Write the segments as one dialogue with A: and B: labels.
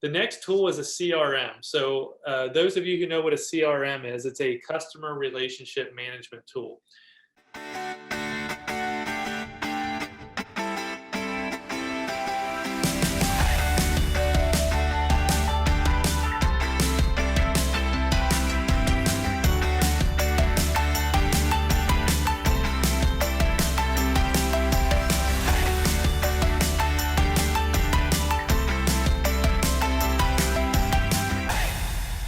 A: The next tool is a CRM. So those of you who know what a CRM is, it's a customer relationship management tool.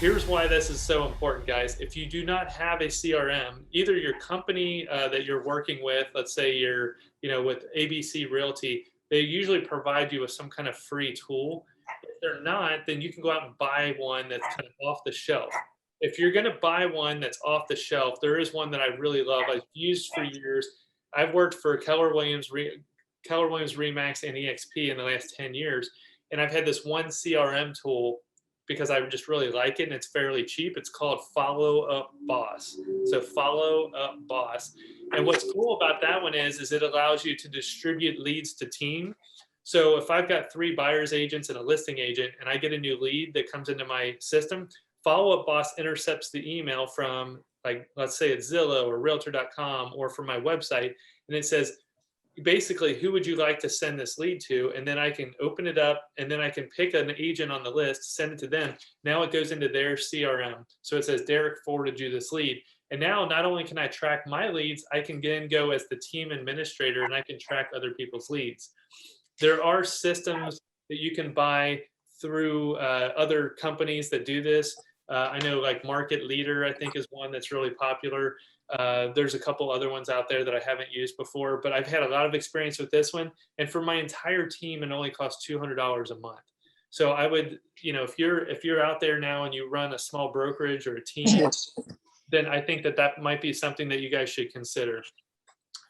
A: Here's why this is so important, guys. If you do not have a CRM, either your company that you're working with, let's say you're, with ABC Realty, they usually provide you with some kind of free tool. If they're not, then you can go out and buy one that's kind of off the shelf. If you're going to buy one that's off the shelf, there is one that I really love. I've used for years. I've worked for Keller Williams Remax and EXP in the last 10 years, and I've had this one CRM tool because I just really like it and it's fairly cheap. It's called Follow Up Boss. So Follow Up Boss. And what's cool about that one is it allows you to distribute leads to team. So if I've got 3 buyer's agents and a listing agent and I get a new lead that comes into my system, Follow Up Boss intercepts the email from, like, let's say it's Zillow or Realtor.com or from my website, and it says, basically, who would you like to send this lead to? And then I can open it up and then I can pick an agent on the list, send it to them. Now it goes into their CRM. So it says, Derek forwarded you this lead. And now not only can I track my leads, I can then go as the team administrator and I can track other people's leads. There are systems that you can buy through other companies that do this. I know like Market Leader, I think, is one that's really popular. There's a couple other ones out there that I haven't used before, but I've had a lot of experience with this one. And for my entire team, it only costs $200 a month. So I would, if you're out there now and you run a small brokerage or a team, then I think that might be something that you guys should consider.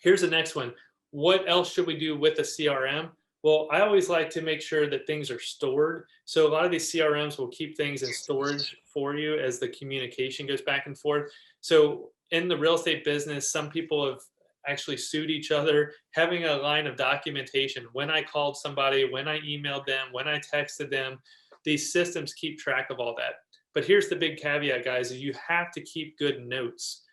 A: Here's the next one. What else should we do with a CRM? Well, I always like to make sure that things are stored. So a lot of these CRMs will keep things in storage for you as the communication goes back and forth. So in the real estate business, some people have actually sued each other, having a line of documentation. When I called somebody, when I emailed them, when I texted them, these systems keep track of all that. But here's the big caveat, guys, is you have to keep good notes.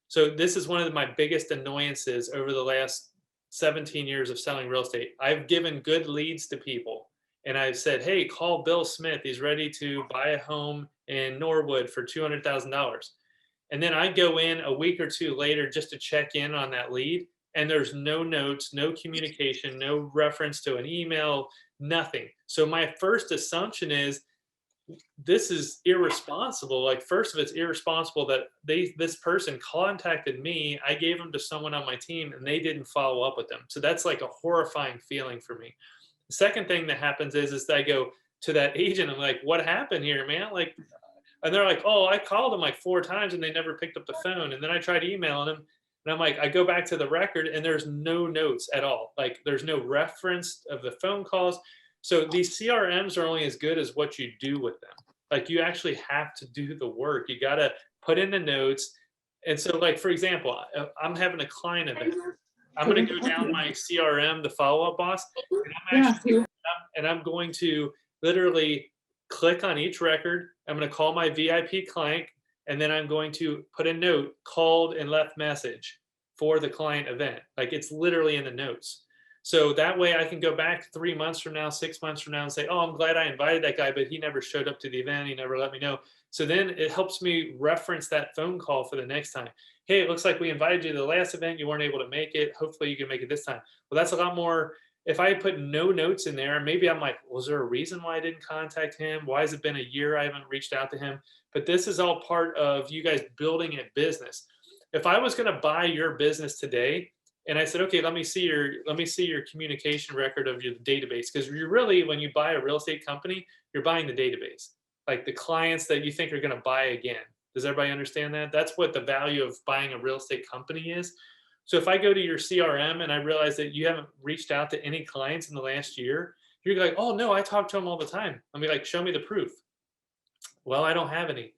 A: So this is one of my biggest annoyances over the last 17 years of selling real estate. I've given good leads to people and I've said, hey, call Bill Smith. He's ready to buy a home in Norwood for $200,000. And then I go in a week or two later just to check in on that lead. And there's no notes, no communication, no reference to an email, nothing. So my first assumption is this is irresponsible. Like, first of all, it's irresponsible that this person contacted me. I gave them to someone on my team and they didn't follow up with them. So that's like a horrifying feeling for me. The second thing that happens is that I go to that agent. I'm like, what happened here, man? Like, and they're like, oh, I called them like 4 times and they never picked up the phone. And then I tried emailing them. And I'm like, I go back to the record and there's no notes at all. Like, there's no reference of the phone calls. So these CRMs are only as good as what you do with them. Like, you actually have to do the work. You got to put in the notes. And so, like, for example, I'm having a client event. I'm going to go down my CRM, the Follow Up Boss, and I'm going to literally click on each record. I'm going to call my VIP client, and then I'm going to put a note, called and left message for the client event. Like, it's literally in the notes. So that way I can go back 3 months from now, 6 months from now and say, oh, I'm glad I invited that guy, but he never showed up to the event. He never let me know. So then it helps me reference that phone call for the next time. Hey, it looks like we invited you to the last event. You weren't able to make it. Hopefully you can make it this time. Well, that's a lot more. If I put no notes in there, maybe I'm like, was there a reason why I didn't contact him? Why has it been a year I haven't reached out to him? But this is all part of you guys building a business. If I was going to buy your business today, and I said, okay, let me see your communication record of your database. Because you're really, when you buy a real estate company, you're buying the database, like the clients that you think are going to buy again. Does everybody understand that? That's what the value of buying a real estate company is. So if I go to your CRM and I realize that you haven't reached out to any clients in the last year, you're like, oh no, I talk to them all the time. I'll be like, show me the proof. Well, I don't have any.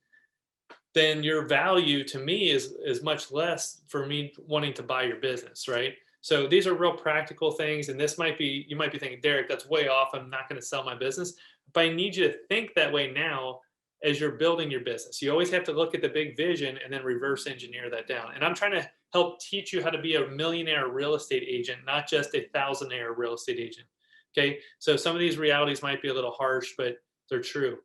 A: Then your value to me is much less for me wanting to buy your business, right? So these are real practical things. And this might be, you might be thinking, Derek, that's way off. I'm not going to sell my business. but I need you to think that way now as you're building your business. You always have to look at the big vision and then reverse engineer that down. And I'm trying to help teach you how to be a millionaire real estate agent, not just a thousandaire real estate agent. Okay. So some of these realities might be a little harsh, but they're true.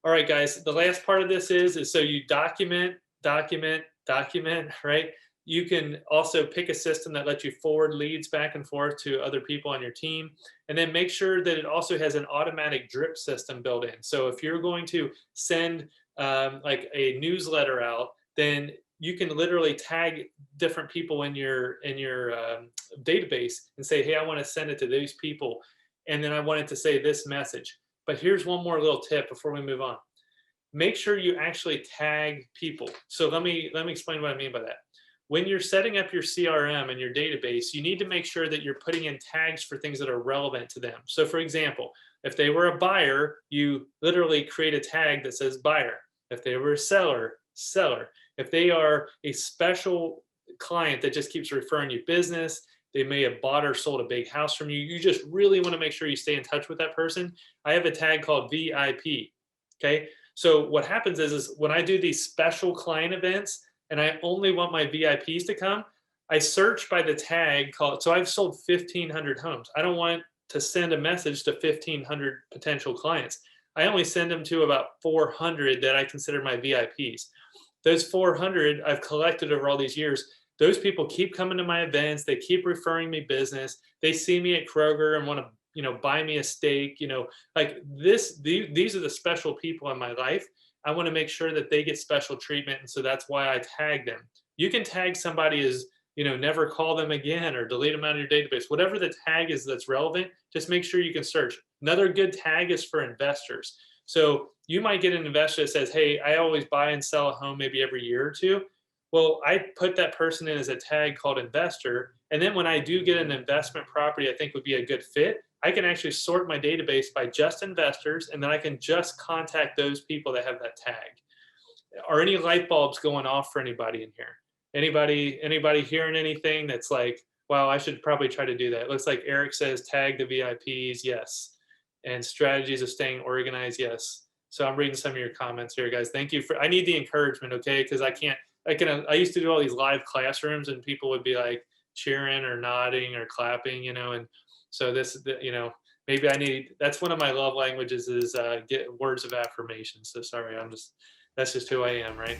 A: All right, guys. The last part of this is so you document, document, document, right? You can also pick a system that lets you forward leads back and forth to other people on your team. And then make sure that it also has an automatic drip system built in. So if you're going to send like a newsletter out, then you can literally tag different people in your database and say, hey, I want to send it to these people. And then I want it to say this message. But here's one more little tip before we move on. Make sure you actually tag people. So let me explain what I mean by that. When you're setting up your CRM and your database, you need to make sure that you're putting in tags for things that are relevant to them. So for example, if they were a buyer, you literally create a tag that says buyer. If they were a seller, seller. If they are a special client that just keeps referring you business, they may have bought or sold a big house from you. You just really want to make sure you stay in touch with that person. I have a tag called VIP. Okay. So what happens is when I do these special client events and I only want my VIPs to come, I search by the tag called, so I've sold 1,500 homes. I don't want to send a message to 1,500 potential clients. I only send them to about 400 that I consider my VIPs. Those 400 I've collected over all these years. Those people keep coming to my events. They keep referring me business. They see me at Kroger and want to, buy me a steak, like this, these are the special people in my life. I want to make sure that they get special treatment. And so that's why I tag them. You can tag somebody as, never call them again or delete them out of your database. Whatever the tag is that's relevant, just make sure you can search. Another good tag is for investors. So you might get an investor that says, hey, I always buy and sell a home maybe every year or two. Well, I put that person in as a tag called investor. And then when I do get an investment property I think would be a good fit, I can actually sort my database by just investors, and then I can just contact those people that have that tag. Are any light bulbs going off for anybody in here? Anybody hearing anything that's like, wow, I should probably try to do that? It looks like Eric says tag the VIPs, yes. And strategies of staying organized, yes. So I'm reading some of your comments here, guys. Thank you I need the encouragement, okay? Because I used to do all these live classrooms and people would be like cheering or nodding or clapping, and so maybe that's one of my love languages is get words of affirmation. So sorry, that's just who I am, right?